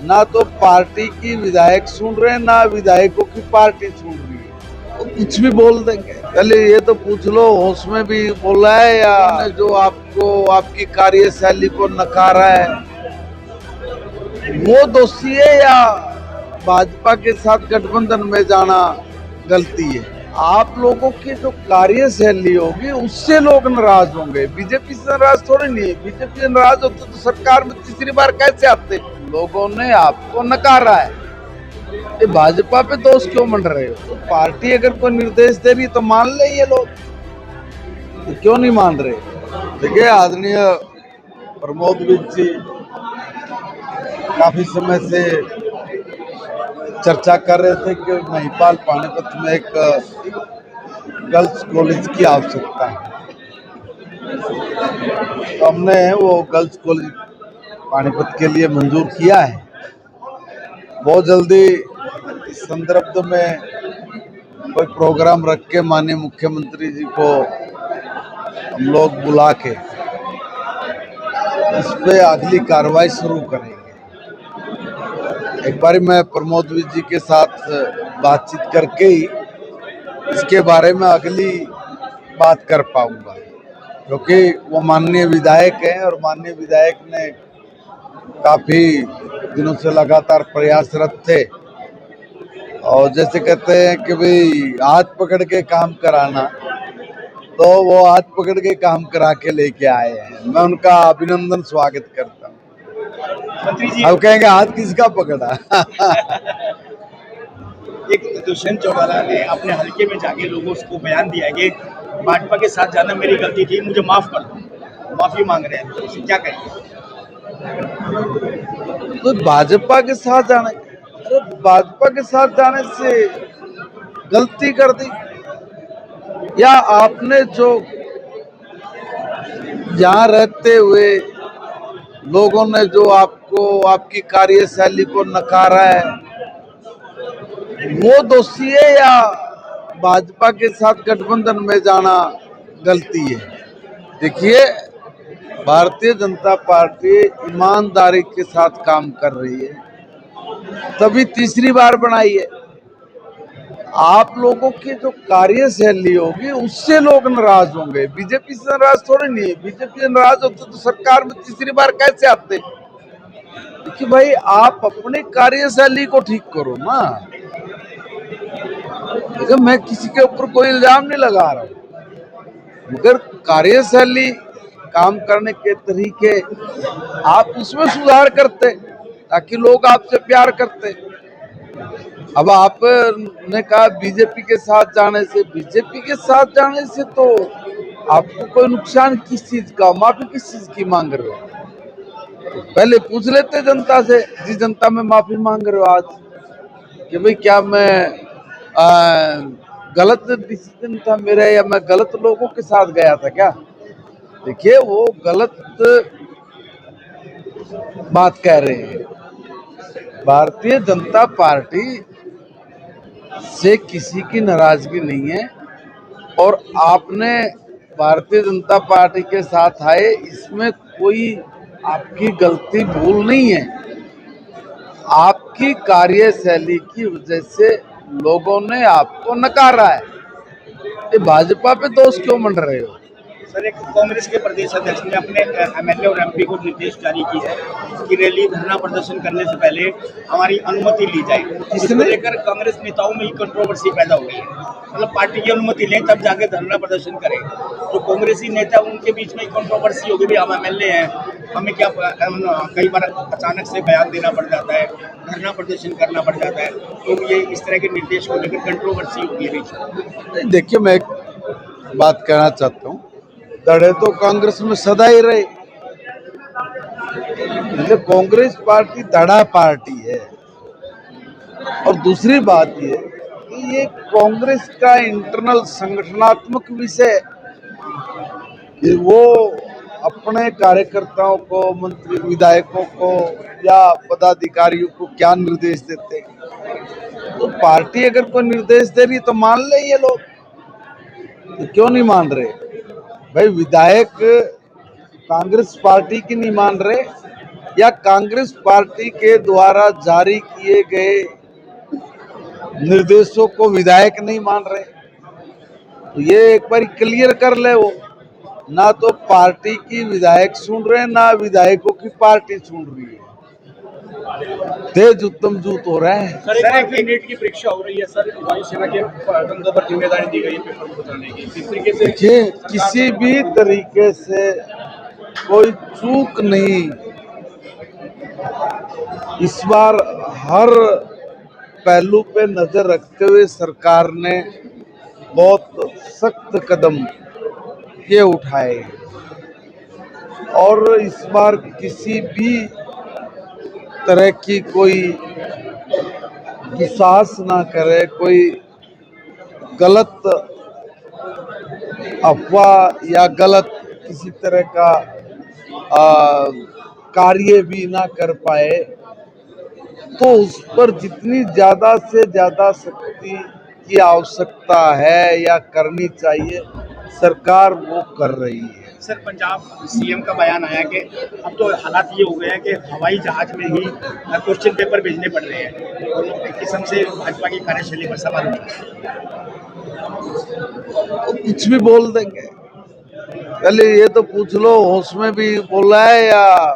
ना तो पार्टी की विधायक सुन रहे हैं, ना विधायकों की पार्टी सुन रही है, तो कुछ भी बोल देंगे। पहले ये तो पूछ लो होश में भी बोला है या जो आपको आपकी कार्यशैली को नकारा है वो दोषी है, या भाजपा के साथ गठबंधन में जाना गलती है। आप लोगों की जो कार्यशैली होगी उससे लोग नाराज होंगे, बीजेपी से नाराज थोड़ी नहीं है। बीजेपी से नाराज होते तो सरकार में तीसरी बार कैसे आते। लोगों ने आपको नकारा है, ये भाजपा पे दोष क्यों मंड रहे हो। तो पार्टी अगर कोई निर्देश दे रही तो मान ले ये लोग, तो क्यों नहीं मान रहे। देखिए आदरणीय प्रमोद विज जी काफी समय से चर्चा कर रहे थे कि महिपाल पानीपत में एक गर्ल्स कॉलेज की आवश्यकता है, तो हमने वो गर्ल्स कॉलेज पानीपत के लिए मंजूर किया है। बहुत जल्दी इस संदर्भ में कोई प्रोग्राम रख के माननीय मुख्यमंत्री जी को हम लोग बुला के इस पे अगली कार्रवाई शुरू करेंगे। एक बार मैं प्रमोद विज जी के साथ बातचीत करके ही इसके बारे में अगली बात कर पाऊंगा, क्योंकि वो माननीय विधायक हैं और माननीय विधायक ने काफी दिनों से लगातार प्रयासरत थे। और जैसे कहते हैं कि भाई हाथ पकड़ के काम कराना, तो वो हाथ पकड़ के काम करा के लेके आए हैं। मैं उनका अभिनंदन स्वागत करता हूँ। अब कहेंगे हाथ किसका पकड़ा। एक दुष्यंत चौटाला ने अपने हल्के में जाके लोगों को बयान दिया कि भाजपा के साथ जाना मेरी गलती थी, मुझे माफ कर दो, माफी मांग रहे हैं, तो क्या कहेंगे। तो भाजपा के साथ जाने, अरे भाजपा के साथ जाने से गलती कर दी, या आपने जो यहाँ रहते हुए लोगों ने जो आपको आपकी कार्यशैली को नकारा है वो दोषी है, या भाजपा के साथ गठबंधन में जाना गलती है। देखिए भारतीय जनता पार्टी ईमानदारी के साथ काम कर रही है, तभी तीसरी बार बनाई है। आप लोगों की जो कार्यशैली होगी उससे लोग नाराज होंगे, बीजेपी से नाराज थोड़ी नहीं है। बीजेपी से नाराज होते तो सरकार में तीसरी बार कैसे आते। कि भाई आप अपनी कार्यशैली को ठीक करो ना। देखिए मैं किसी के ऊपर कोई इल्जाम नहीं लगा रहा हूँ, मगर कार्यशैली काम करने के तरीके आप उसमें सुधार करते ताकि लोग आपसे प्यार करते। अब आपने कहा बीजेपी के साथ जाने से, बीजेपी के साथ जाने से तो आपको कोई नुकसान किस चीज का, माफी किस चीज की मांग रहे हो। पहले पूछ लेते जनता से, जिस जनता में माफी मांग रहे हो आज, कि भाई क्या मैं गलत डिसीजन था मेरा, या मैं गलत लोगों के साथ गया था क्या। देखिए वो गलत बात कह रहे हैं। भारतीय जनता पार्टी से किसी की नाराजगी नहीं है, और आपने भारतीय जनता पार्टी के साथ आए इसमें कोई आपकी गलती भूल नहीं है। आपकी कार्यशैली की वजह से लोगों ने आपको नकारा है, ये भाजपा पे दोष क्यों मंड रहे हो। सर, एक कांग्रेस के प्रदेश अध्यक्ष ने अपने एमएलए और एमपी को निर्देश जारी की है कि रैली धरना प्रदर्शन करने से पहले हमारी अनुमति ली जाए। इसको लेकर कांग्रेस नेताओं में कंट्रोवर्सी पैदा हो गई है, मतलब पार्टी की अनुमति लें तब जाके धरना प्रदर्शन करें। तो कांग्रेसी नेता उनके बीच में कंट्रोवर्सी हो गई, हम एमएलए हैं, हमें क्या, कई बार अचानक से बयान देना पड़ जाता है, धरना प्रदर्शन करना पड़ जाता है, तो ये इस तरह के निर्देश को लेकर कंट्रोवर्सी होगी बीच। देखिए मैं एक बात कहना चाहता हूँ, दड़े तो कांग्रेस में सदा ही रहे। कांग्रेस पार्टी दड़ा पार्टी है। और दूसरी बात ये कि ये कांग्रेस का इंटरनल संगठनात्मक विषय कि वो अपने कार्यकर्ताओं को, मंत्री विधायकों को या पदाधिकारियों को क्या निर्देश देते। तो पार्टी अगर कोई निर्देश दे रही तो मान ले ये लोग, तो क्यों नहीं मान रहे। भाई विधायक कांग्रेस पार्टी की नहीं मान रहे, या कांग्रेस पार्टी के द्वारा जारी किए गए निर्देशों को विधायक नहीं मान रहे, तो ये एक बार क्लियर कर ले। वो ना तो पार्टी की विधायक सुन रहे हैं, ना विधायकों की पार्टी सुन रही है, तेज उत्तम जूत हो रहा है। सर एक नीट की परीक्षा हो रही है सर, वायुसेना के कंधों पर जिम्मेदारी दी गई है पेपर को बताने की, किस तरीके से देखिए, किसी भी तरीके से कोई चूक नहीं। इस बार हर पहलू पे नजर रखते हुए सरकार ने बहुत सख्त कदम ये उठाए और इस बार किसी भी तरह की कोई दुस्साहस ना करे, कोई गलत अफवाह या गलत किसी तरह का कार्य भी ना कर पाए, तो उस पर जितनी ज्यादा से ज्यादा सख्ती की आवश्यकता है या करनी चाहिए, सरकार वो कर रही है। सर पंजाब सीएम का बयान आया कि अब तो हालात ये हो गए हैं कि हवाई जहाज में ही क्वेश्चन पेपर भेजने पड़ रहे हैं, और एक किस्म से भाजपा की कार्यशैली पर सवाल उठा है। वो कुछ भी बोल देंगे, पहले ये तो पूछ लो होश में भी बोला है या